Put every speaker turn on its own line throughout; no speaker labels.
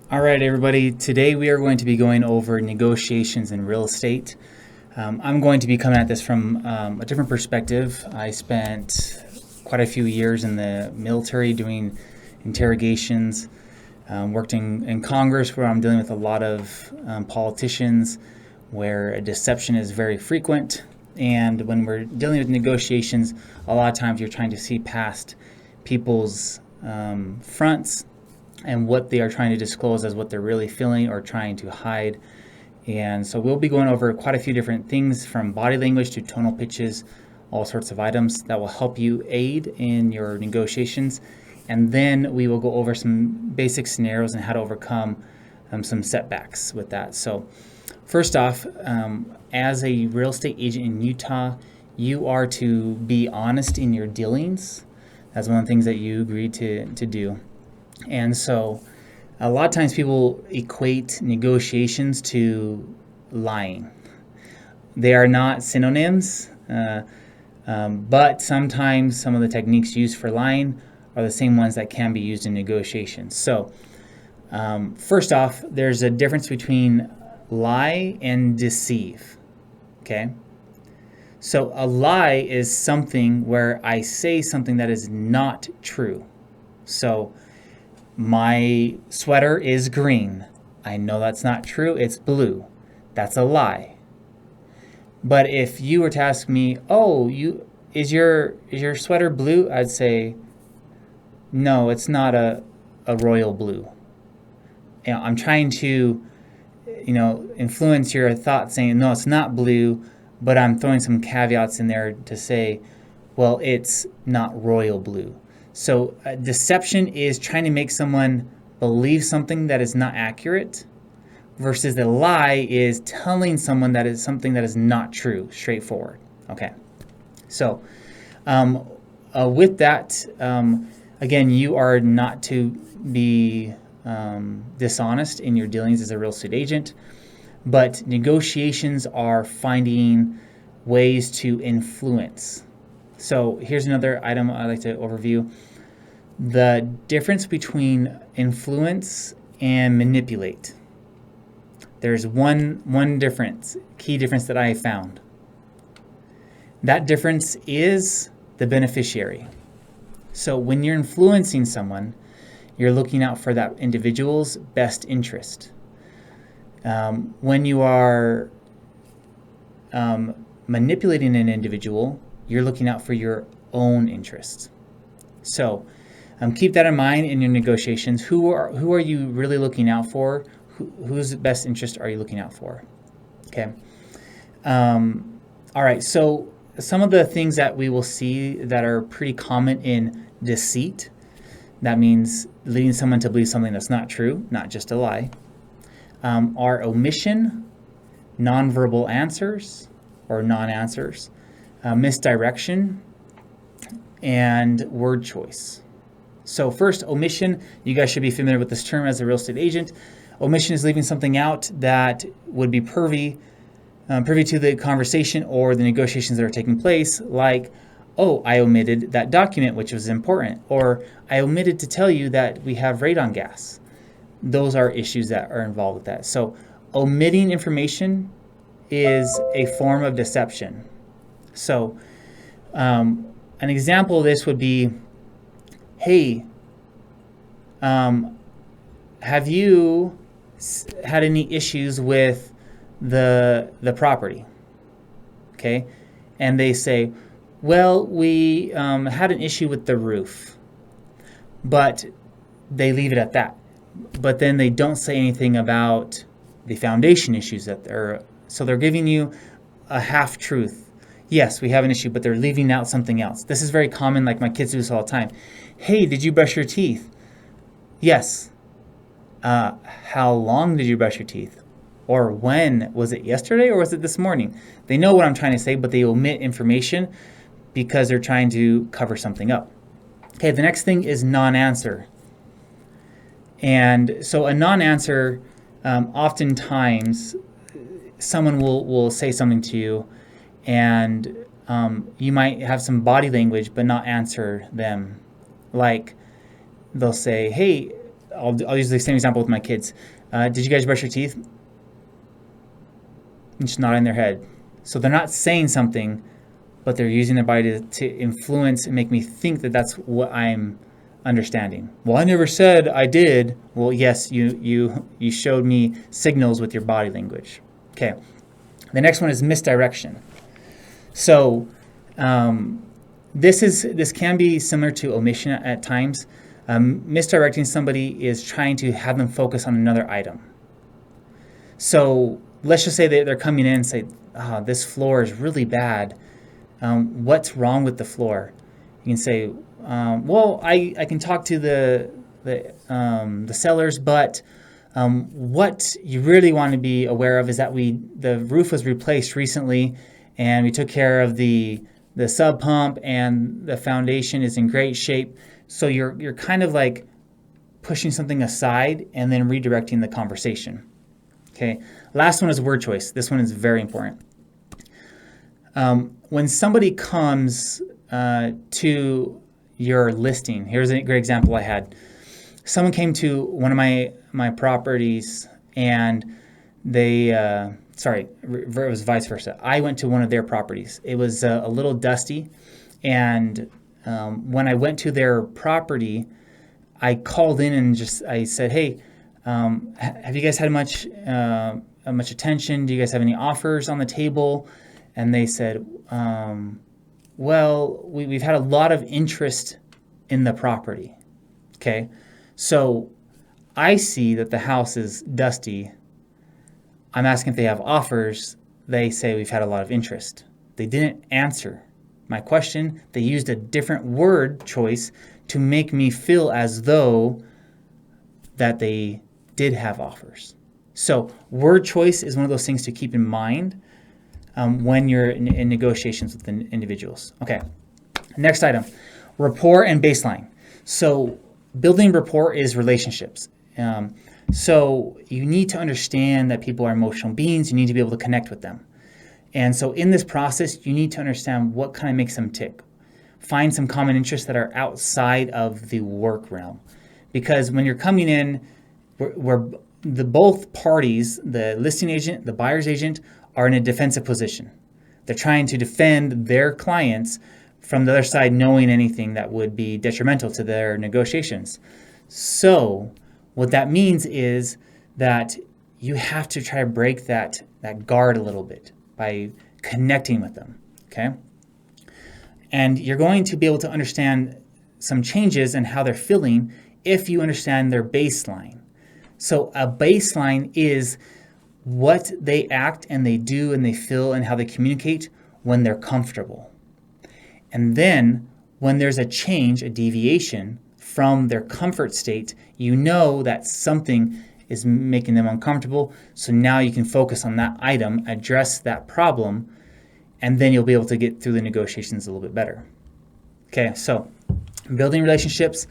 All right, everybody. Today we are going to be going over negotiations in real estate. I'm going to be coming at this from a different perspective. I spent quite a few years in the military doing interrogations, worked in Congress where I'm dealing with a lot of politicians where deception is very frequent. And when we're dealing with negotiations, a lot of times you're trying to see past people's fronts and what they are trying to disclose as what they're really feeling or trying to hide. And so we'll be going over quite a few different things from body language to tonal pitches, all sorts of items that will help you aid in your negotiations. And then we will go over some basic scenarios and how to overcome some setbacks with that. So first off, as a real estate agent in Utah, you are to be honest in your dealings. That's one of the things that you agreed to do. And so a lot of times people equate negotiations to lying. They are not synonyms, but sometimes some of the techniques used for lying are the same ones that can be used in negotiations. So first off, there's a difference between lie and deceive, okay? So a lie is something where I say something that is not true. So my sweater is green. I know that's not true. It's blue. That's a lie. But if you were to ask me, "Oh, is your sweater blue?" I'd say, "No, it's not a royal blue." I'm trying to, influence your thought, saying, "No, it's not blue," but I'm throwing some caveats in there to say, "Well, it's not royal blue." So deception is trying to make someone believe something that is not accurate, versus the lie is telling someone that is something that is not true, straightforward. Okay. So with that, again, you are not to be dishonest in your dealings as a real estate agent, but negotiations are finding ways to influence. So here's another item I'd like to overview. The difference between influence and manipulate. There's one difference, key difference that I found. That difference is the beneficiary. So when you're influencing someone, you're looking out for that individual's best interest. When you are manipulating an individual, you're looking out for your own interests. So keep that in mind in your negotiations. Who are you really looking out for? Whose best interest are you looking out for? Okay. All right. So some of the things that we will see that are pretty common in deceit, that means leading someone to believe something that's not true, not just a lie, are omission, nonverbal answers or non-answers, misdirection, and word choice. So first, omission. You guys should be familiar with this term as a real estate agent. Omission is leaving something out that would be privy to the conversation or the negotiations that are taking place, like, "Oh, I omitted that document, which was important," or "I omitted to tell you that we have radon gas." Those are issues that are involved with that. So omitting information is a form of deception. So an example of this would be, "Hey, have you had any issues with the property?" Okay, and they say, "Well, we had an issue with the roof," but they leave it at that. But then they don't say anything about the foundation issues so they're giving you a half truth. Yes, we have an issue, but they're leaving out something else. This is very common, like my kids do this all the time. "Hey, did you brush your teeth?" "Yes." How long did you brush your teeth? Or when? Was it yesterday or was it this morning? They know what I'm trying to say, but they omit information because they're trying to cover something up. Okay, the next thing is non-answer. And so a non-answer, oftentimes someone will say something to you, and you might have some body language but not answer them. Like they'll say, "Hey, I'll use the same example with my kids. Did you guys brush your teeth? And just nodding their head. So they're not saying something, but they're using their body to influence and make me think that that's what I'm understanding. Well, I never said I did. Well, yes, you showed me signals with your body language. Okay. The next one is misdirection. So this can be similar to omission at times. Misdirecting somebody is trying to have them focus on another item. So let's just say they're coming in and say, this floor is really bad. What's wrong with the floor? You can say, well, I can talk to the sellers, but what you really want to be aware of is that the roof was replaced recently, and we took care of the sub pump, and the foundation is in great shape. So you're kind of like pushing something aside and then redirecting the conversation. Okay. Last one is word choice. This one is very important. When somebody comes to your listing, here's a great example I had. Someone came to one of my properties, and they, it was vice versa. I went to one of their properties. It was a little dusty, and when I went to their property, I called in and I said, hey, have you guys had much attention? Do you guys have any offers on the table? And they said, well, we've had a lot of interest in the property. Okay, so I see that the house is dusty. I'm asking if they have offers. They say we've had a lot of interest. They didn't answer my question. They used a different word choice to make me feel as though that they did have offers. So word choice is one of those things to keep in mind when you're in negotiations with individuals. Okay, next item, rapport and baseline. So building rapport is relationships. So you need to understand that people are emotional beings. You need to be able to connect with them. And so in this process, you need to understand what kind of makes them tick. Find some common interests that are outside of the work realm. Because when you're coming in, where both parties, the listing agent, the buyer's agent, are in a defensive position. They're trying to defend their clients from the other side knowing anything that would be detrimental to their negotiations. So what that means is that you have to try to break that guard a little bit by connecting with them, okay? And you're going to be able to understand some changes in how they're feeling if you understand their baseline. So a baseline is what they act and they do and they feel and how they communicate when they're comfortable. And then when there's a change, a deviation from their comfort state, you know that something is making them uncomfortable. So now you can focus on that item, address that problem, and then you'll be able to get through the negotiations a little bit better. Okay, so building relationships,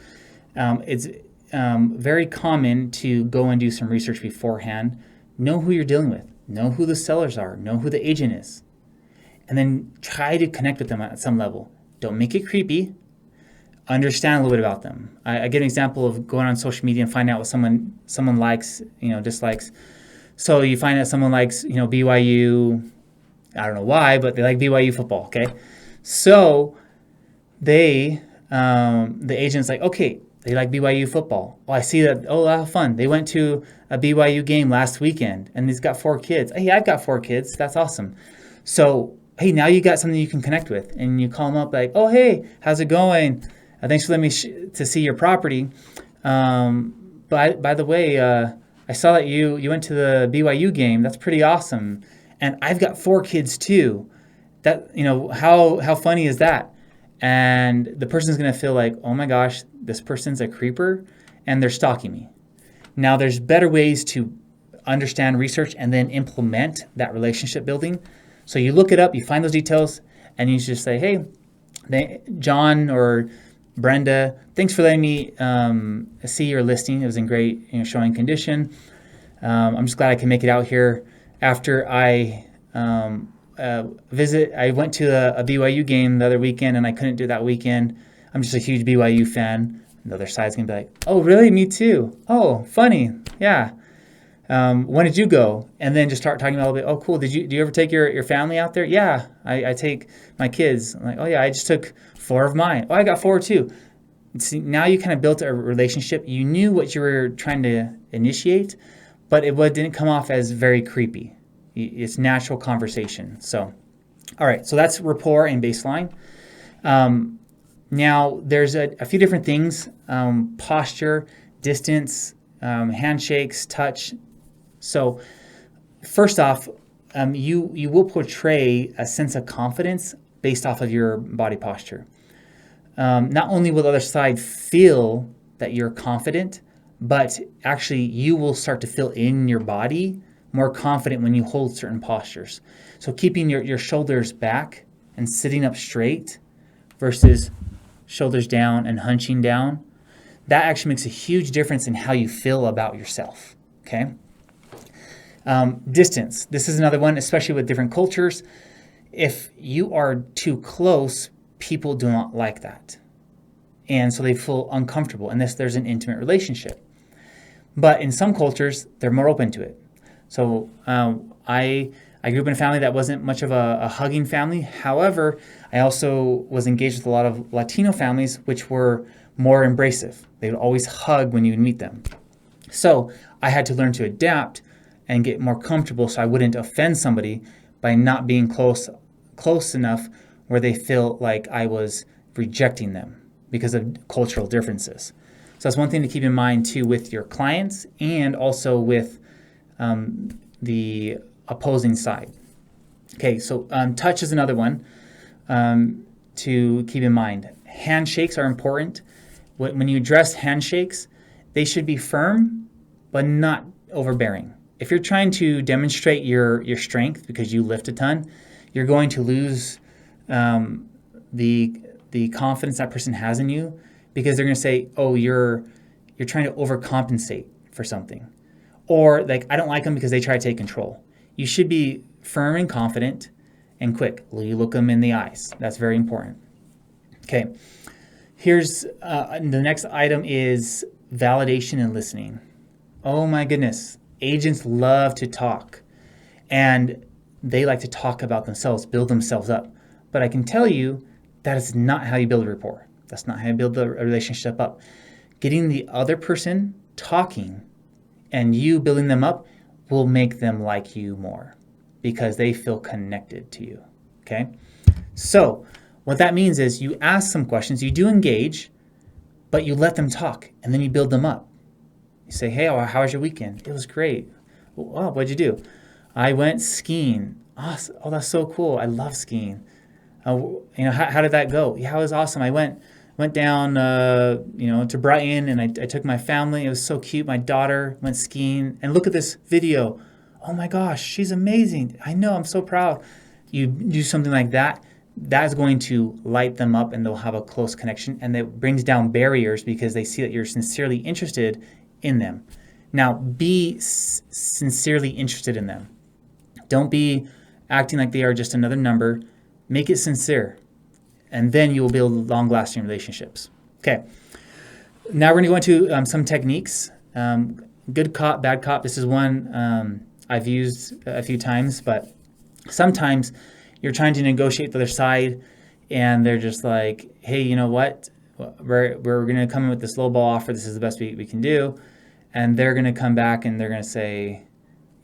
it's very common to go and do some research beforehand. Know who you're dealing with. Know who the sellers are. Know who the agent is. And then try to connect with them at some level. Don't make it creepy. Understand a little bit about them. I give an example of going on social media and finding out what someone likes, dislikes. So you find out someone likes, BYU. I don't know why, but they like BYU football. Okay, so the agent's like, okay, they like BYU football. Well, I see that. Oh, how fun! They went to a BYU game last weekend, and he's got 4 kids. Hey, I've got 4 kids. That's awesome. So hey, now you got something you can connect with, and you call them up like, oh, hey, how's it going? Thanks for letting me to see your property. By the way, I saw that you went to the BYU game. That's pretty awesome. And I've got 4 kids too. That how funny is that? And the person's gonna feel like, oh my gosh, this person's a creeper, and they're stalking me. Now, there's better ways to understand, research, and then implement that relationship building. So you look it up, you find those details, and you just say, hey, John or Brenda, thanks for letting me see your listing. It was in great showing condition. I'm just glad I can make it out here. After I I went to a BYU game the other weekend, and I couldn't do that weekend. I'm just a huge BYU fan. And the other side's going to be like, oh, really? Me too. Oh, funny. Yeah. When did you go? And then just start talking about a little bit. Oh, cool. Do you ever take your family out there? Yeah, I take my kids. I'm like, oh yeah, I just took 4 of mine. Oh, I got 4 too. See, now you kind of built a relationship. You knew what you were trying to initiate, but it didn't come off as very creepy. It's natural conversation. So, all right. So that's rapport and baseline. Now there's a few different things: posture, distance, handshakes, touch. So first off, you will portray a sense of confidence based off of your body posture. Not only will the other side feel that you're confident, but actually you will start to feel in your body more confident when you hold certain postures. So keeping your shoulders back and sitting up straight versus shoulders down and hunching down, that actually makes a huge difference in how you feel about yourself, okay? Distance. This is another one, especially with different cultures. If you are too close, people do not like that. And so they feel uncomfortable unless there's an intimate relationship. But in some cultures, they're more open to it. So I grew up in a family that wasn't much of a hugging family. However, I also was engaged with a lot of Latino families, which were more embracive. They would always hug when you would meet them. So I had to learn to adapt and get more comfortable so I wouldn't offend somebody by not being close enough where they feel like I was rejecting them because of cultural differences. So that's one thing to keep in mind too with your clients and also with the opposing side. Okay, so touch is another one to keep in mind. Handshakes are important. When you address handshakes, they should be firm but not overbearing. If you're trying to demonstrate your strength because you lift a ton, you're going to lose the confidence that person has in you because they're going to say, oh, you're trying to overcompensate for something. Or like, I don't like them because they try to take control. You should be firm and confident and quick. You look them in the eyes. That's very important. Okay. Here's the next item is validation and listening. Oh my goodness. Agents love to talk and they like to talk about themselves, build themselves up. But I can tell you that is not how you build a rapport. That's not how you build a relationship up. Getting the other person talking and you building them up will make them like you more because they feel connected to you, okay? So what that means is you ask some questions, you do engage, but you let them talk and then you build them up. You say, hey, how was your weekend? It was great. Oh, what'd you do? I went skiing. Awesome. Oh, that's so cool. I love skiing. How did that go? Yeah, it was awesome. I went down, to Brighton, and I took my family. It was so cute. My daughter went skiing, and look at this video. Oh my gosh, she's amazing. I know. I'm so proud. You do something like that. That's going to light them up, and they'll have a close connection, and it brings down barriers because they see that you're sincerely interested in them. Now, be sincerely interested in them. Don't be acting like they are just another number. Make it sincere, and then you will build long-lasting relationships. Okay, now we're going to go into some techniques. Good cop, bad cop. This is one I've used a few times, but sometimes you're trying to negotiate the other side, and they're just like, hey, you know what? We're going to come in with this lowball offer. This is the best we can do. And they're going to come back and they're going to say,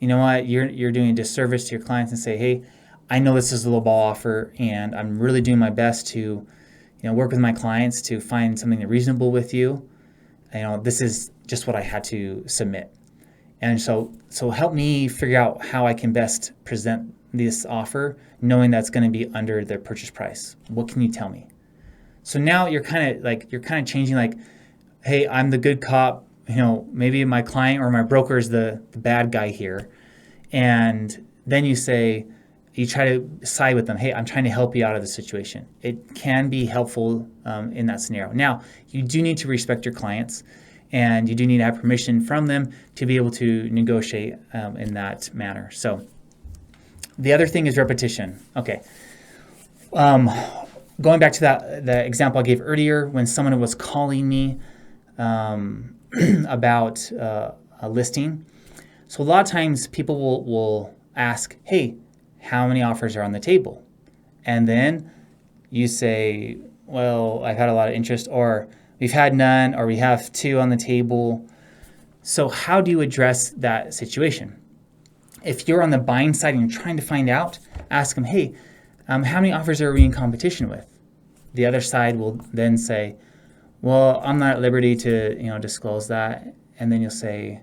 you know what? You're doing a disservice to your clients and say, hey, I know this is a lowball offer, and I'm really doing my best to, work with my clients to find something reasonable with you. This is just what I had to submit. And so help me figure out how I can best present this offer, knowing that's going to be under their purchase price. What can you tell me? So now you're kind of changing, like, hey, I'm the good cop. Maybe my client or my broker is the bad guy here. And then you try to side with them. Hey, I'm trying to help you out of the situation. It can be helpful in that scenario. Now, you do need to respect your clients, and you do need to have permission from them to be able to negotiate in that manner. So the other thing is repetition. Okay. Going back to the example I gave earlier, when someone was calling me, about a listing. So a lot of times people will ask, hey, how many offers are on the table? And then you say, well, I've had a lot of interest, or we've had none, or we have 2 on the table. So how do you address that situation? If you're on the buying side and you're trying to find out, ask them, hey, how many offers are we in competition with? The other side will then say, well, I'm not at liberty to disclose that. And then you'll say,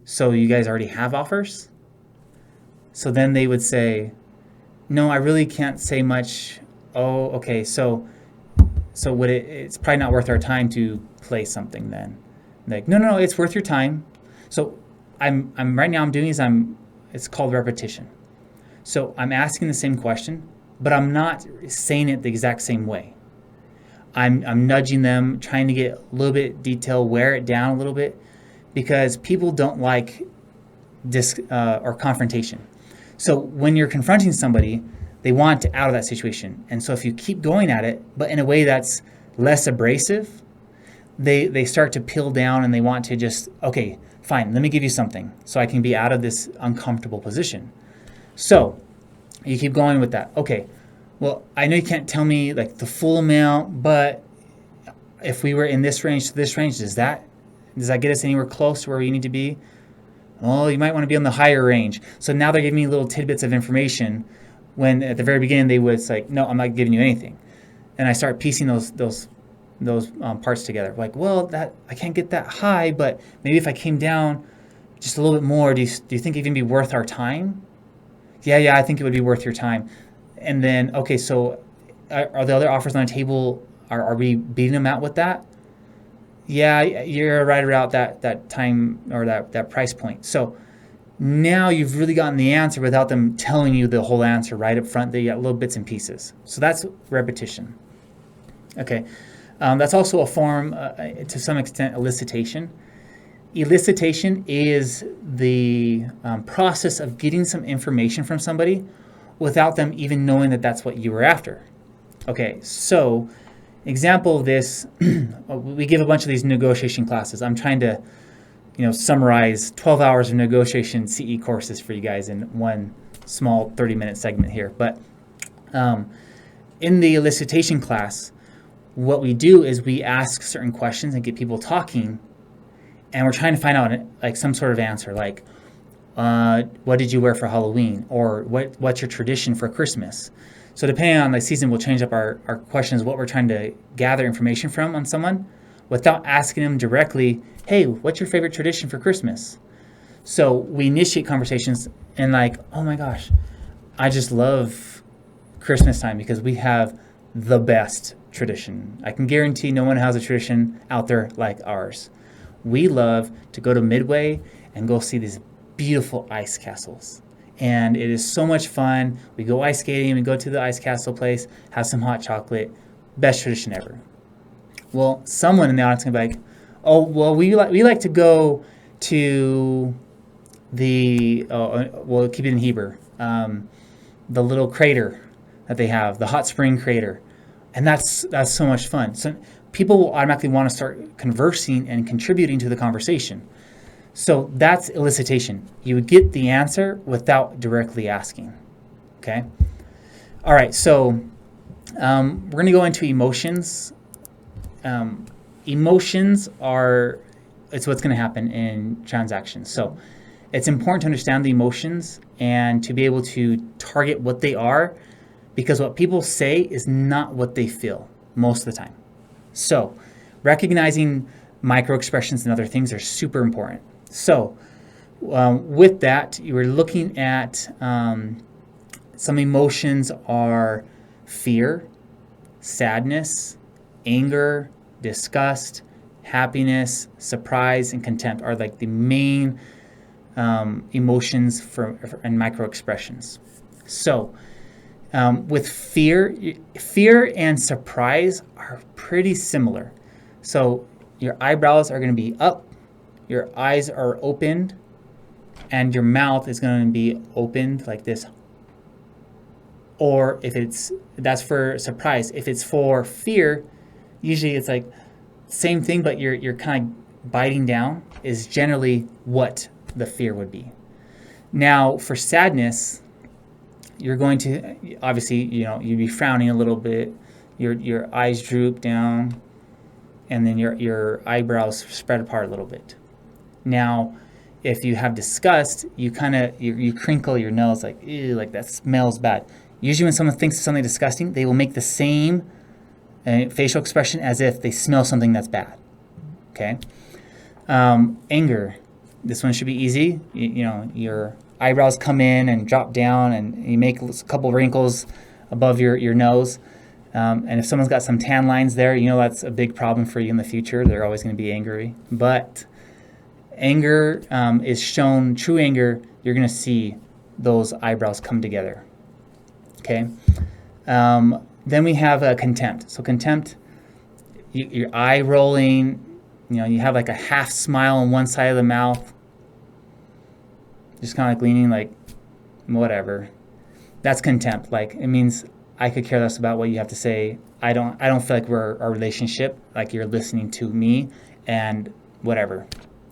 so you guys already have offers? So then they would say, no, I really can't say much. Oh, okay. So would it's probably not worth our time to play something then. Like, no, it's worth your time. So I'm right now I'm doing is it's called repetition. So I'm asking the same question, but I'm not saying it the exact same way. I'm nudging them, trying to get a little bit detail, wear it down a little bit, because people don't like or confrontation. So when you're confronting somebody, they want out of that situation. And so if you keep going at it, but in a way that's less abrasive, they start to peel down and they want to just, okay, fine, let me give you something so I can be out of this uncomfortable position. So you keep going with that. Okay, well, I know you can't tell me like the full amount, but if we were in this range to this range, does that get us anywhere close to where we need to be? Oh, you might want to be on the higher range. So now they're giving me little tidbits of information when at the very beginning they was like, no, I'm not giving you anything. And I start piecing those parts together. Like, well, that I can't get that high, but maybe if I came down just a little bit more, do you think it'd even be worth our time? Yeah, I think it would be worth your time. And then, okay, so are the other offers on the table, are we beating them out with that? Yeah, you're right around that time or that price point. So now you've really gotten the answer without them telling you the whole answer right up front. They got little bits and pieces. So that's repetition. Okay, that's also a form, to some extent, elicitation. Elicitation is the process of getting some information from somebody without them even knowing that that's what you were after. Okay, so example of this, we give a bunch of these negotiation classes. I'm trying to summarize 12 hours of negotiation CE courses for you guys in one small 30-minute segment here. But in the elicitation class, what we do is we ask certain questions and get people talking, and we're trying to find out like some sort of answer, like what did you wear for Halloween, or what's your tradition for Christmas? So depending on the season, we'll change up our questions, what we're trying to gather information from on someone, without asking them directly, hey, what's your favorite tradition for Christmas? So we initiate conversations and like, oh my gosh, I just love Christmas time because we have the best tradition. I can guarantee no one has a tradition out there like ours. We love to go to Midway and go see these beautiful ice castles. And it is so much fun. We go ice skating, we go to the ice castle place, have some hot chocolate. Best tradition ever. Well, someone in the audience can be like, oh, well, we like to go to the, we'll keep it in Heber, the little crater that they have, the hot spring crater. And that's so much fun. So people will automatically want to start conversing and contributing to the conversation. So that's elicitation. You would get the answer without directly asking. Okay? All right, so we're going to go into emotions. Emotions it's what's going to happen in transactions. So it's important to understand the emotions and to be able to target what they are, because what people say is not what they feel most of the time. So recognizing micro expressions and other things are super important. So with that, you were looking at some emotions are fear, sadness, anger, disgust, happiness, surprise, and contempt are like the main emotions and micro expressions. So with fear and surprise are pretty similar. So your eyebrows are going to be up, your eyes are opened, and your mouth is going to be opened like this. Or if that's for surprise. If it's for fear, usually it's like, same thing, but you're kind of biting down is generally what the fear would be. Now, for sadness, you're going to obviously, you'd be frowning a little bit, your eyes droop down, and then your eyebrows spread apart a little bit. Now, if you have disgust, you crinkle your nose like, ew, like that smells bad. Usually when someone thinks of something disgusting, they will make the same facial expression as if they smell something that's bad. Okay? Anger. This one should be easy. Your eyebrows come in and drop down, and you make a couple wrinkles above your nose. And if someone's got some tan lines there, that's a big problem for you in the future. They're always going to be angry. But anger is shown, true anger, you're going to see those eyebrows come together. Okay? Then we have contempt. So contempt, your eye rolling, you have like a half smile on one side of the mouth, just kind of like leaning like, whatever. That's contempt. Like, it means I could care less about what you have to say. I don't feel like we're a relationship, like you're listening to me and whatever.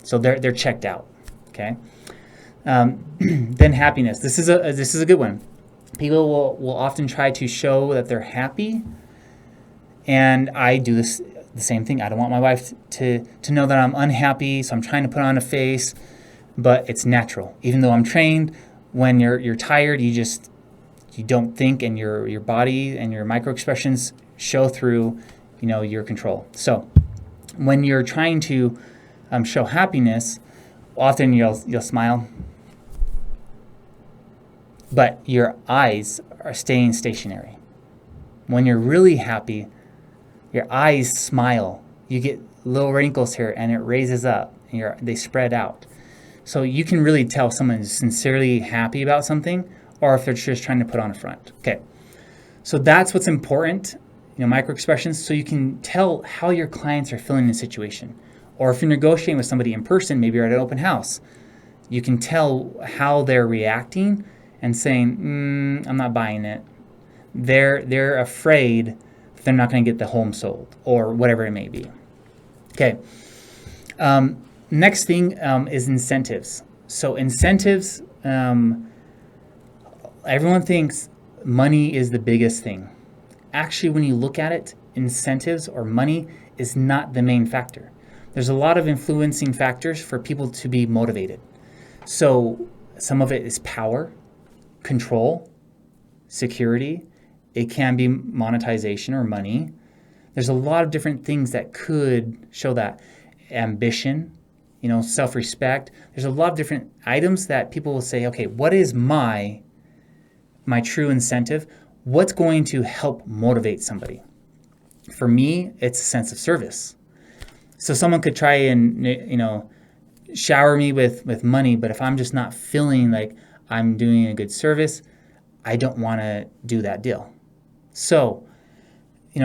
So they're checked out. Okay. Then happiness. This is a good one. People will often try to show that they're happy, and I do the same thing. I don't want my wife to know that I'm unhappy, so I'm trying to put on a face, but it's natural. Even though I'm trained, when you're tired, you don't think, and your body and your micro expressions show through, your control. So when you're trying to show happiness, often you'll smile, but your eyes are staying stationary. When you're really happy, your eyes smile. You get little wrinkles here, and it raises up, and they spread out. So you can really tell if someone is sincerely happy about something, or if they're just trying to put on a front. Okay, so that's what's important, micro expressions, so you can tell how your clients are feeling in a situation. Or if you're negotiating with somebody in person, maybe you're at an open house, you can tell how they're reacting and saying, I'm not buying it. They're afraid they're not going to get the home sold, or whatever it may be. Okay. Next thing is incentives. So incentives, everyone thinks money is the biggest thing. Actually, when you look at it, incentives or money is not the main factor. There's a lot of influencing factors for people to be motivated. So some of it is power, control, security. It can be monetization or money. There's a lot of different things that could show that. Ambition, self-respect. There's a lot of different items that people will say, okay, what is my true incentive? What's going to help motivate somebody? For me, it's a sense of service. So someone could try and, shower me with money, but if I'm just not feeling like I'm doing a good service, I don't want to do that deal. So,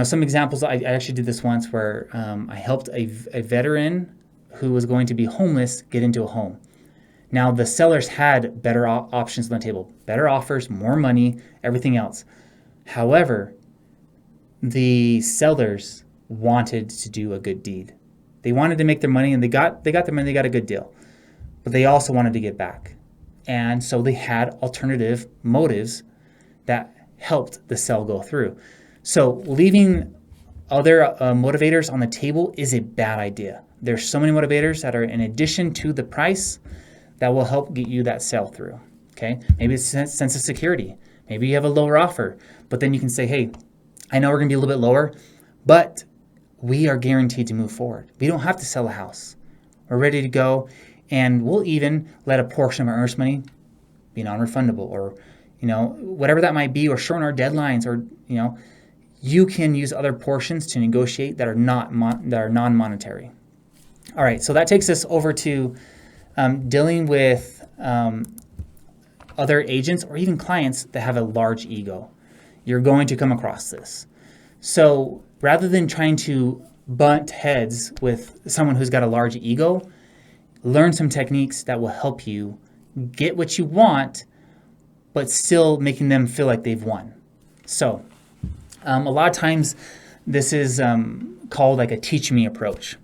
some examples, I actually did this once where I helped a veteran who was going to be homeless get into a home. Now, the sellers had better options on the table, better offers, more money, everything else. However, the sellers wanted to do a good deed. They wanted to make their money, and they got their money, they got a good deal. But they also wanted to get back. And so they had alternative motives that helped the sale go through. So leaving other motivators on the table is a bad idea. There's so many motivators that are in addition to the price that will help get you that sale through. Okay? Maybe it's a sense of security. Maybe you have a lower offer, but then you can say, hey, I know we're going to be a little bit lower, but we are guaranteed to move forward. We don't have to sell a house. We're ready to go, and we'll even let a portion of our earnest money be non-refundable, or whatever that might be, or shorten our deadlines, or you can use other portions to negotiate that are non-monetary. All right, so that takes us over to dealing with other agents or even clients that have a large ego. You're going to come across this. So rather than trying to butt heads with someone who's got a large ego, learn some techniques that will help you get what you want, but still making them feel like they've won. So a lot of times this is called like a teach me approach.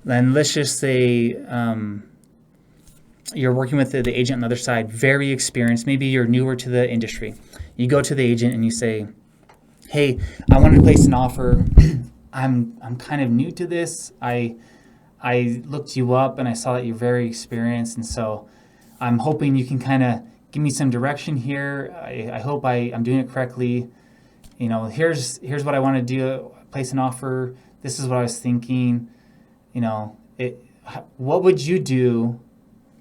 Then let's just say you're working with the agent on the other side, very experienced. Maybe you're newer to the industry. You go to the agent and you say, hey, I wanted to place an offer. I'm kind of new to this. I looked you up and I saw that you're very experienced, and so I'm hoping you can kind of give me some direction here. I hope I'm doing it correctly. Here's what I want to do, place an offer. This is what I was thinking. What would you do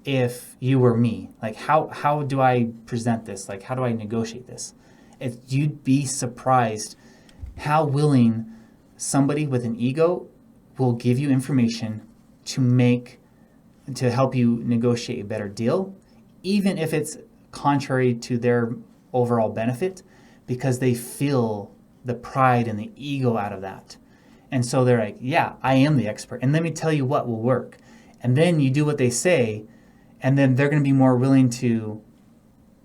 if you were me? Like, how do I present this? Like, how do I negotiate this? You'd be surprised how willing somebody with an ego will give you information to help you negotiate a better deal, even if it's contrary to their overall benefit, because they feel the pride and the ego out of that. And so they're like, yeah, I am the expert, and let me tell you what will work. And then you do what they say, and then they're going to be more willing to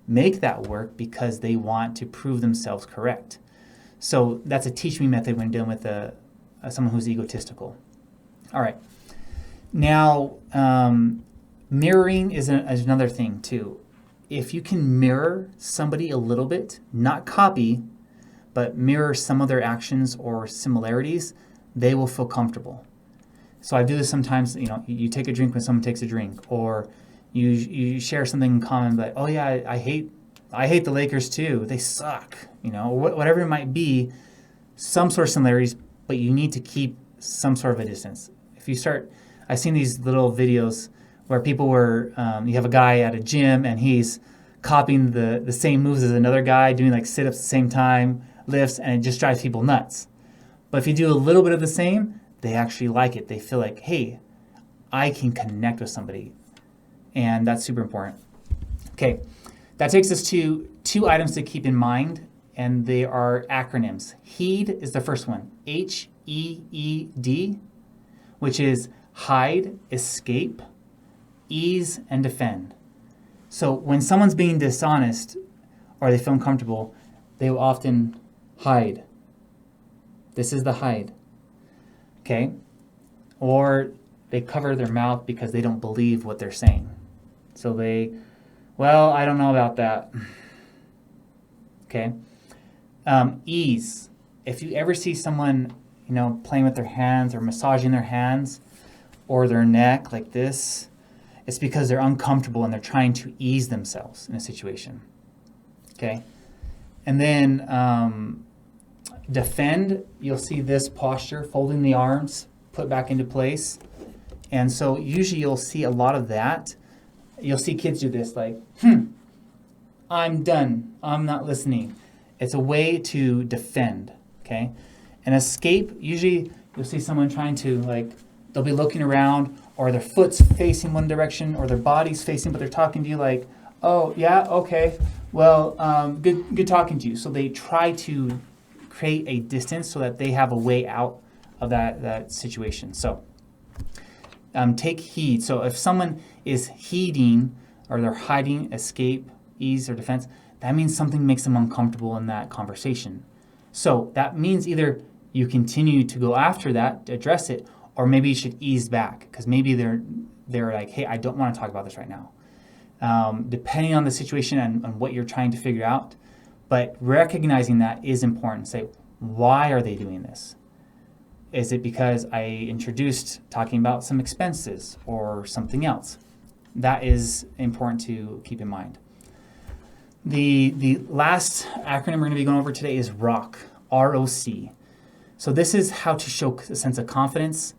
make that work because they want to prove themselves correct. So that's a teach me method when dealing with someone who's egotistical. All right. Now, mirroring is another thing too. If you can mirror somebody a little bit, not copy, but mirror some of their actions or similarities, they will feel comfortable. So I do this sometimes. You take a drink when someone takes a drink, or you share something in common, like, oh yeah, I hate the Lakers too. They suck. Whatever it might be, some sort of similarities, but you need to keep some sort of a distance. I've seen these little videos where people you have a guy at a gym and he's copying the same moves as another guy, doing like sit-ups at the same time, lifts, and it just drives people nuts. But if you do a little bit of the same, they actually like it. They feel like, hey, I can connect with somebody. And that's super important. Okay, that takes us to 2 items to keep in mind, and they are acronyms. HEED is the first one, HEED, which is hide, escape, ease, and defend. So when someone's being dishonest or they feel uncomfortable, they will often hide. This is the hide. Okay? Or they cover their mouth because they don't believe what they're saying. So I don't know about that. Okay? Ease. If you ever see someone, playing with their hands or massaging their hands or their neck like this, it's because they're uncomfortable and they're trying to ease themselves in a situation. Okay? And then defend, you'll see this posture, folding the arms, put back into place. And so usually you'll see a lot of that. You'll see kids do this, like, I'm done. I'm not listening. It's a way to defend, okay? And escape, usually you'll see someone trying to, they'll be looking around, or their foot's facing one direction, or their body's facing, but they're talking to you like, oh, yeah, okay, well, good talking to you. So they try to create a distance so that they have a way out of that situation. So take heed. So if someone is heeding, or they're hiding, escape, ease, or defense, that means something makes them uncomfortable in that conversation. So that means either you continue to go after that, to address it, or maybe you should ease back, because maybe they're like, hey, I don't want to talk about this right now. Depending on the situation and what you're trying to figure out, but recognizing that is important. Say, why are they doing this? Is it because I introduced talking about some expenses or something else? That is important to keep in mind. The last acronym we're going to be going over today is ROC, R-O-C. So this is how to show a sense of confidence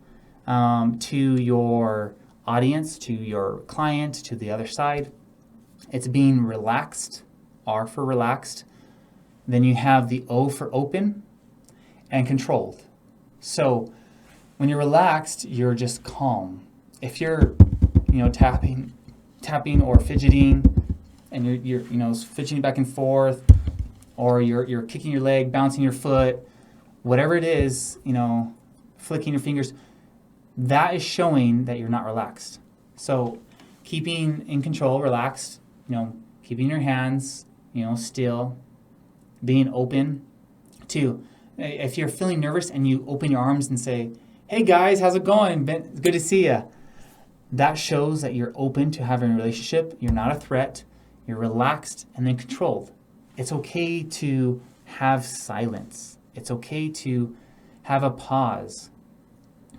to your audience, to your client, to the other side. It's being relaxed, R for relaxed. Then you have the O for open and controlled. So when you're relaxed, you're just calm. If you're, tapping or fidgeting, and you're fidgeting back and forth, or you're kicking your leg, bouncing your foot, whatever it is, flicking your fingers, that is showing that you're not relaxed. So keeping in control, relaxed, keeping your hands, still, being open. 2, If you're feeling nervous and you open your arms and say, "Hey guys, how's it going? Good to see you." That shows that you're open to having a relationship. You're not a threat. You're relaxed and then controlled. It's okay to have silence. It's okay to have a pause.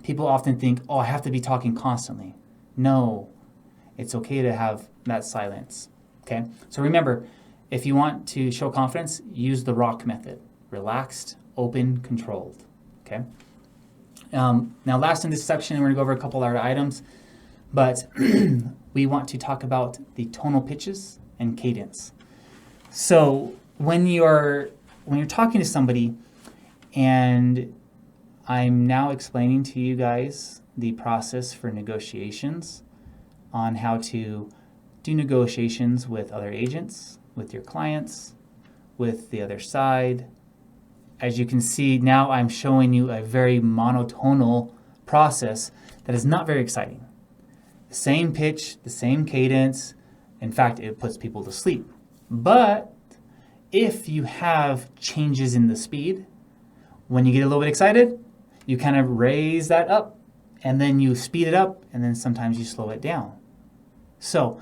People often think, "Oh, I have to be talking constantly." No, it's okay to have that silence. Okay? So remember, if you want to show confidence, use the rock method. Relaxed, open, controlled. Okay? Now, last in this section, we're going to go over a couple other items, but we want to talk about the tonal pitches and cadence. So when you're talking to somebody, and I'm now explaining to you guys the process for negotiations on how to do negotiations with other agents, with your clients, with the other side. As you can see, now I'm showing you a very monotonal process that is not very exciting. The same pitch, the same cadence. In fact, it puts people to sleep. But if you have changes in the speed, when you get a little bit excited, you kind of raise that up, and then you speed it up, and then sometimes you slow it down. So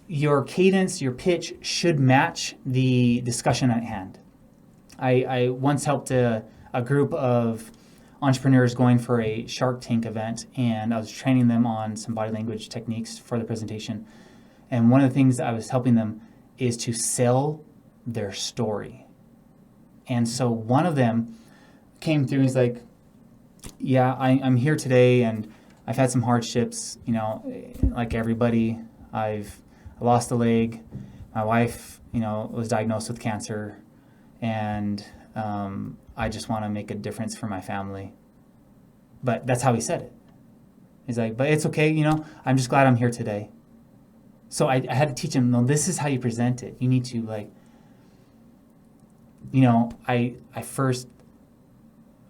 your cadence, your pitch should match the discussion at hand. I once helped a group of entrepreneurs going for a Shark Tank event, and I was training them on some body language techniques for the presentation. And one of the things that I was helping them is to sell their story. And so one of them came through, he's like, "Yeah, I'm here today, and I've had some hardships, like everybody. I lost a leg. My wife, was diagnosed with cancer, and I just want to make a difference for my family." But that's how he said it. He's like, "But it's okay, I'm just glad I'm here today." So I had to teach him, no, this is how you present it. You need to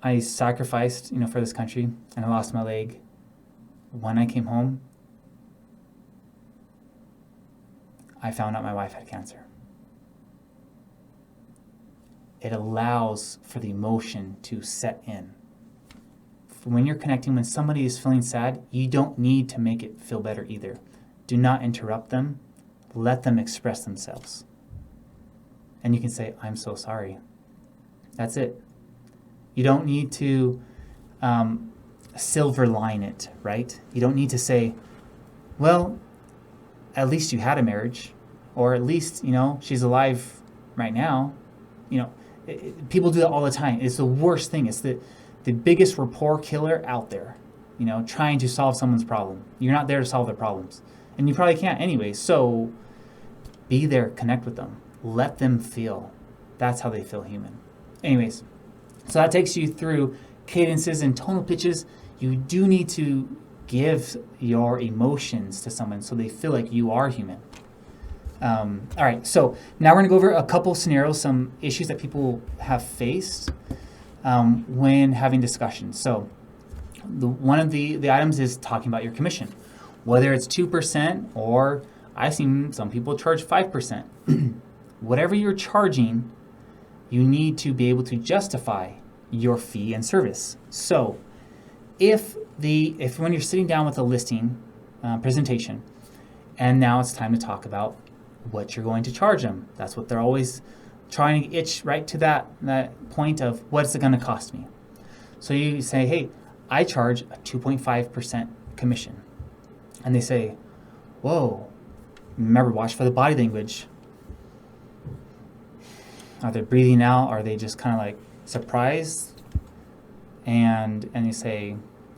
I sacrificed, for this country, and I lost my leg. When I came home, I found out my wife had cancer. It allows for the emotion to set in. When you're connecting, when somebody is feeling sad, you don't need to make it feel better either. Do not interrupt them. Let them express themselves. And you can say, "I'm so sorry." That's it. You don't need to silver line it, right? You don't need to say, "Well, at least you had a marriage," or "At least, she's alive right now." People do that all the time. It's the worst thing. It's the biggest rapport killer out there, trying to solve someone's problem. You're not there to solve their problems. And you probably can't anyway. So be there, connect with them. Let them feel. That's how they feel human. Anyways, so that takes you through cadences and tonal pitches. You do need to give your emotions to someone so they feel like you are human. All right, so now we're going to go over a couple scenarios, some issues that people have faced when having discussions. So one of the items is talking about your commission, whether it's 2% or I've seen some people charge 5%. Whatever you're charging, you need to be able to justify your fee and service. So if when you're sitting down with a listing presentation, and now it's time to talk about what you're going to charge them. That's what they're always trying to itch right to that point of what's it going to cost me. So you say, "Hey, I charge a 2.5% commission." And they say, "Whoa, remember, watch for the body language. Are they breathing out? Are they just kind of like surprised?" And you say,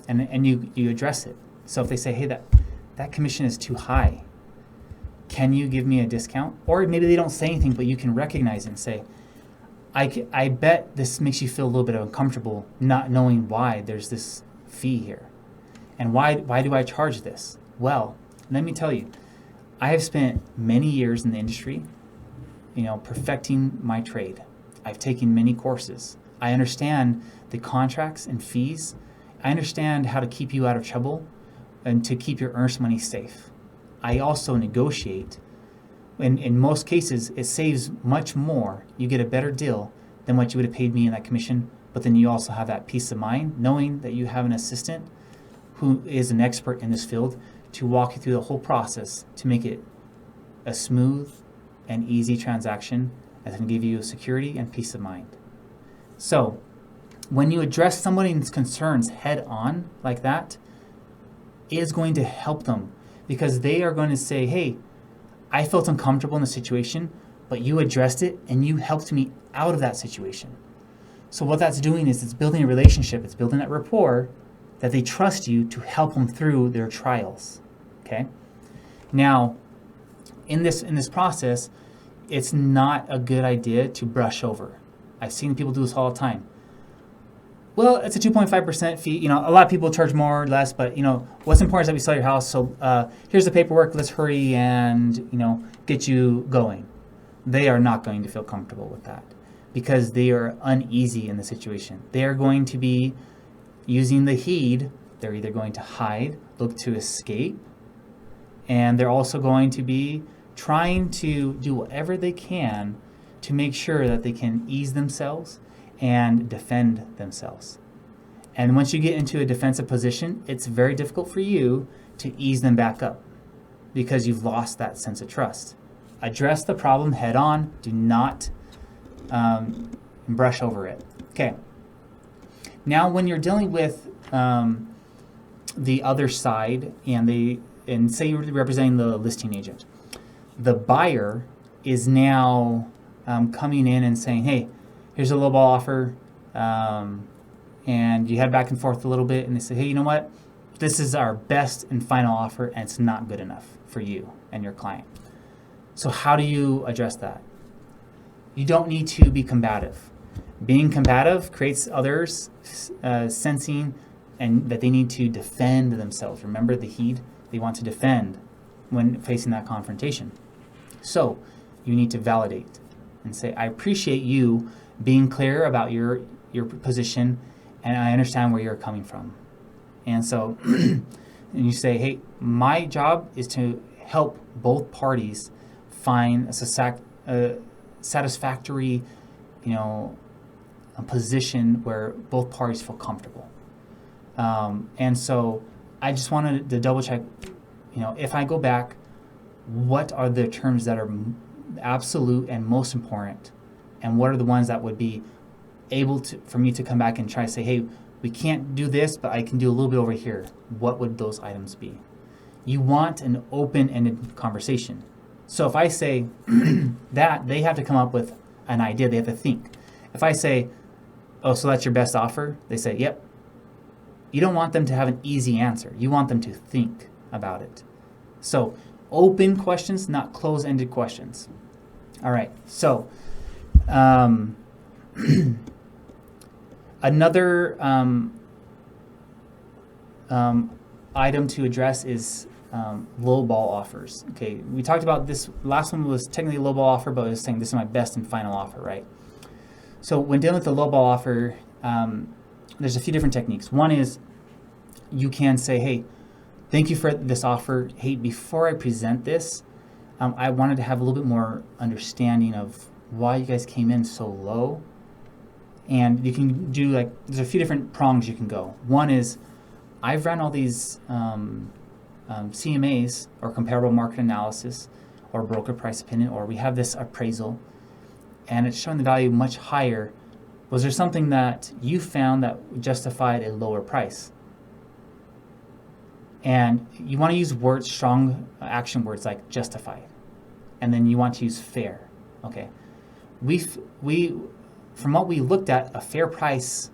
and you address it. So if they say, "Hey, that commission is too high. Can you give me a discount?" Or maybe they don't say anything, but you can recognize it and say, I bet this makes you feel a little bit uncomfortable not knowing why there's this fee here. And why do I charge this? Well, let me tell you, I have spent many years in the industry, perfecting my trade. I've taken many courses. I understand the contracts and fees. I understand how to keep you out of trouble and to keep your earnest money safe. I also negotiate. In most cases, it saves much more. You get a better deal than what you would have paid me in that commission but then you also have that peace of mind knowing that you have an assistant who is an expert in this field to walk you through the whole process to make it a smooth and easy transaction that can give you security and peace of mind. So when you address somebody's concerns head on like that, it is going to help them, because they are going to say, hey, I felt uncomfortable in the situation, but you addressed it and you helped me out of that situation. So what that's doing is it's building a relationship, it's building that rapport that they trust you to help them through their trials. Okay? Now, in this process, it's not a good idea to brush over. I've seen people do this all the time. Well, it's a 2.5% fee. A lot of people charge more or less, but what's important is that we sell your house. So here's the paperwork. Let's hurry and get you going. They are not going to feel comfortable with that because they are uneasy in the situation. They are going to be using the heed. They're either going to hide, look to escape, and they're also going to be trying to do whatever they can to make sure that they can ease themselves and defend themselves. And once you get into a defensive position, it's very difficult for you to ease them back up because you've lost that sense of trust. Address the problem head on. Do not brush over it. Okay. Now, when you're dealing with the other side, and say you're representing the listing agent, the buyer is now coming in and saying, hey, here's a lowball offer, and you head back and forth a little bit, and they say, hey, you know what? This is our best and final offer, and it's not good enough for you and your client. So how do you address that? You don't need to be combative. Being combative creates others sensing and that they need to defend themselves. Remember the heed? They want to defend when facing that confrontation. So you need to validate and say, I appreciate you being clear about your position, and I understand where you're coming from. And so and you say, hey, my job is to help both parties find a satisfactory, a position where both parties feel comfortable. And so I just wanted to double check, if I go back, what are the terms that are absolute and most important, and what are the ones that would be able for me to come back and try to say, hey, we can't do this, but I can do a little bit over here. What would those items be? You want an open-ended conversation. So if I say that, they have to come up with an idea. They have to think. If I say, oh, so that's your best offer? They say, yep. You don't want them to have an easy answer. You want them to think about it. So open questions, not closed-ended questions. All right. So another item to address is low ball offers. Okay, we talked about this. Last one was technically a low ball offer, but I was saying this is my best and final offer, right? So when dealing with the low ball offer, there's a few different techniques. One is you can say, hey, thank you for this offer. Hey, before I present this, I wanted to have a little bit more understanding of why you guys came in so low. And you can do there's a few different prongs you can go. One is, I've run all these CMAs, or comparable market analysis, or broker price opinion, or we have this appraisal, and it's showing the value much higher. Was there something that you found that justified a lower price? And you want to use words, strong action words like justified, and then you want to use fair. Okay, from what we looked at, a fair price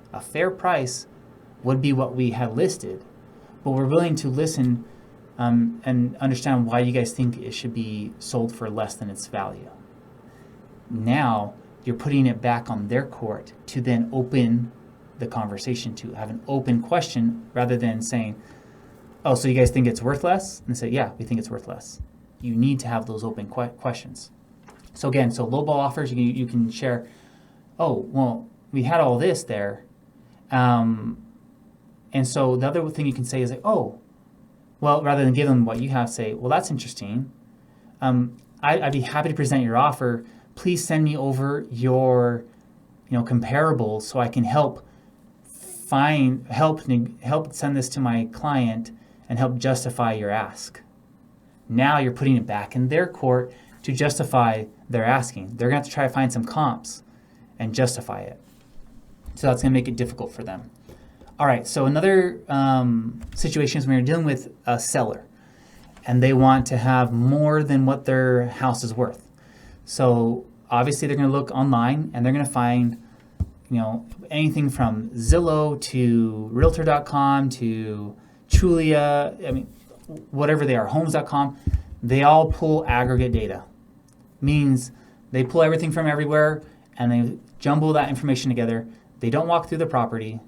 would be what we had listed, but we're willing to listen and understand why you guys think it should be sold for less than its value. Now you're putting it back on their court to then open the conversation, to have an open question, rather than saying, oh, so you guys think it's worth less? And they say, yeah, we think it's worth less. You need to have those open questions. So again, lowball offers, you can share, oh, well, we had all this there. And so the other thing you can say is like, oh, well, rather than give them what you have, say, well, that's interesting. I'd be happy to present your offer. Please send me over your comparables so I can help help send this to my client and help justify your ask. Now you're putting it back in their court to justify their asking. They're going to have to try to find some comps and justify it. So that's going to make it difficult for them. All right, so another situation is when you're dealing with a seller and they want to have more than what their house is worth. So obviously they're going to look online and they're going to find, anything from Zillow to Realtor.com to Trulia, whatever they are, Homes.com, they all pull aggregate data. Means they pull everything from everywhere and they jumble that information together. They don't walk through the property.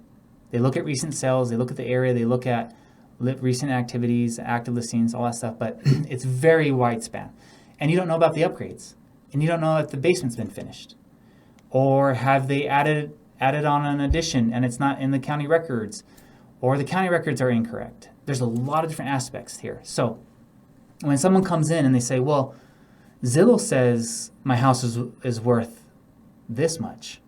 They look at recent sales, they look at the area, they look at recent activities, active listings, all that stuff, but it's very wide span. And you don't know about the upgrades. And you don't know if the basement's been finished. Or have they added on an addition and it's not in the county records, or the county records are incorrect. There's a lot of different aspects here. So when someone comes in and they say, well, Zillow says my house is worth this much.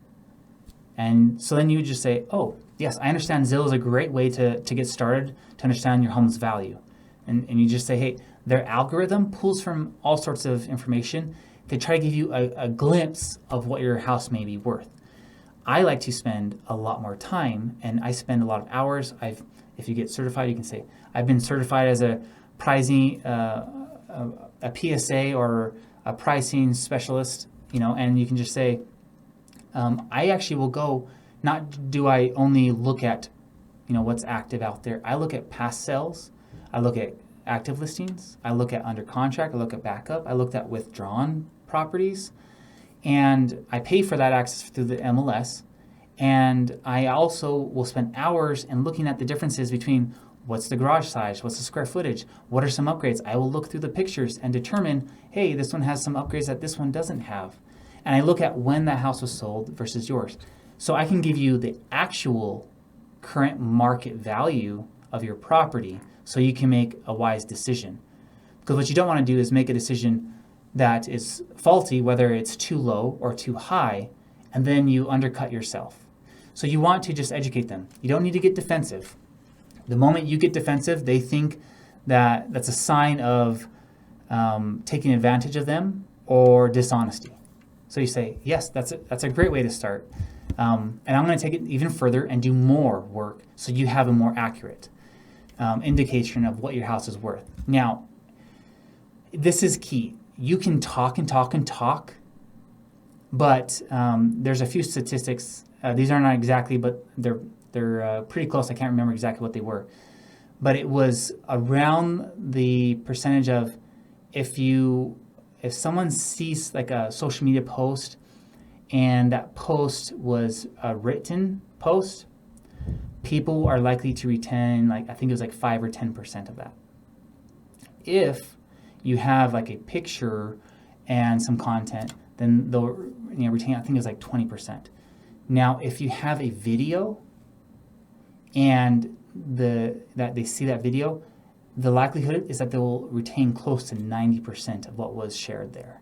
And so then you just say, oh, yes, I understand Zillow is a great way to get started, to understand your home's value. And you just say, hey, their algorithm pulls from all sorts of information to try to give you a glimpse of what your house may be worth. I like to spend a lot more time, and I spend a lot of hours. If you get certified, you can say, I've been certified as a pricing, a PSA or a pricing specialist, and you can just say, I actually will go, not do I only look at, what's active out there. I look at past sales. I look at active listings. I look at under contract. I look at backup. I looked at withdrawn properties. And I pay for that access through the MLS. And I also will spend hours in looking at the differences between what's the garage size, what's the square footage, what are some upgrades. I will look through the pictures and determine, hey, this one has some upgrades that this one doesn't have. And I look at when that house was sold versus yours. So I can give you the actual current market value of your property so you can make a wise decision. Because what you don't want to do is make a decision that is faulty, whether it's too low or too high, and then you undercut yourself. So you want to just educate them. You don't need to get defensive. The moment you get defensive, they think that that's a sign of taking advantage of them or dishonesty. So you say, yes, that's a great way to start. And I'm going to take it even further and do more work so you have a more accurate indication of what your house is worth. Now, this is key. You can talk and talk and talk, but there's a few statistics. These are not exactly, but they're pretty close. I can't remember exactly what they were. But it was around the percentage of if someone sees like a social media post and that post was a written post, people are likely to retain, I think it was 5 or 10% of that. If you have a picture and some content, then they'll retain, I think it was 20%. Now, if you have a video and that they see that video, the likelihood is that they will retain close to 90% of what was shared there.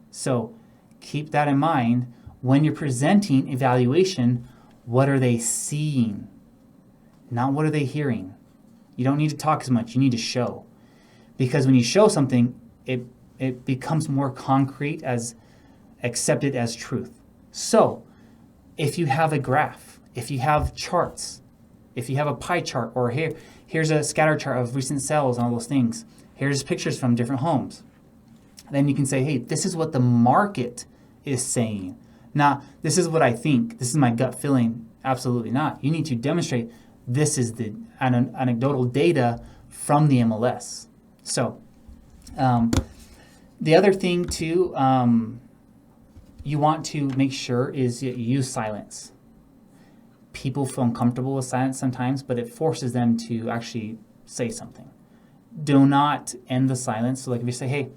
So keep that in mind when you're presenting evaluation. What are they seeing? Not what are they hearing. You don't need to talk as much. You need to show. Because when you show something, it becomes more concrete, as accepted as truth. So if you have a graph, if you have charts, if you have a pie chart, or here's a scatter chart of recent sales and all those things, here's pictures from different homes, then you can say, hey, this is what the market is saying. Now, this is what I think. This is my gut feeling. Absolutely not. You need to demonstrate this is the anecdotal data from the MLS. So the other thing too, you want to make sure is you use silence. People feel uncomfortable with silence sometimes, but it forces them to actually say something. Do not end the silence. So if you say, hey,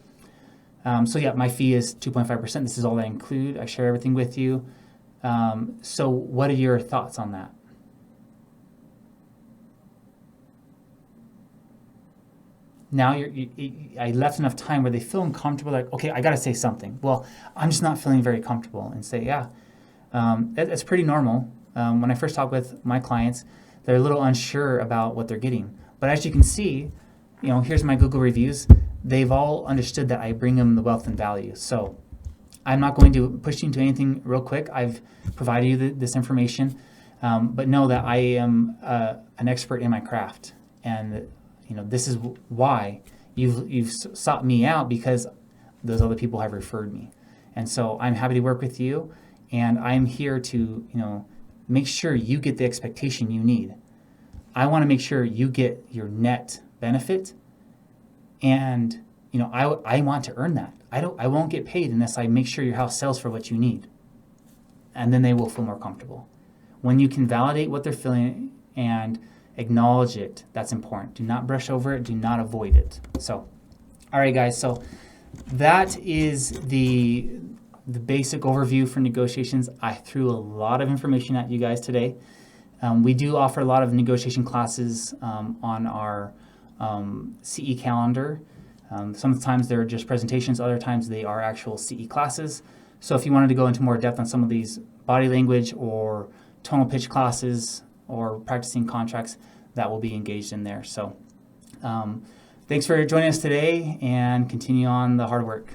my fee is 2.5%. This is all I include. I share everything with you. So what are your thoughts on that? Now I left enough time where they feel uncomfortable, okay, I got to say something. Well, I'm just not feeling very comfortable, and say, yeah, that's pretty normal. when I first talk with my clients, they're a little unsure about what they're getting. But as you can see, here's my Google reviews. They've all understood that I bring them the wealth and value. So I'm not going to push you into anything real quick. I've provided you this information, but know that I am an expert in my craft, and this is why you've sought me out, because those other people have referred me. And so I'm happy to work with you, and I'm here to make sure you get the expectation you need. I want to make sure you get your net benefit, and I want to earn that. I won't get paid unless I make sure your house sells for what you need, and then they will feel more comfortable. When you can validate what they're feeling and acknowledge it, that's important. Do not brush over it. Do not avoid it. So, all right, guys. So that is the basic overview for negotiations. I threw a lot of information at you guys today. We do offer a lot of negotiation classes on our CE calendar. Sometimes they're just presentations, other times they are actual CE classes. So if you wanted to go into more depth on some of these body language or tonal pitch classes or practicing contracts, that will be engaged in there. So thanks for joining us today, and continue on the hard work.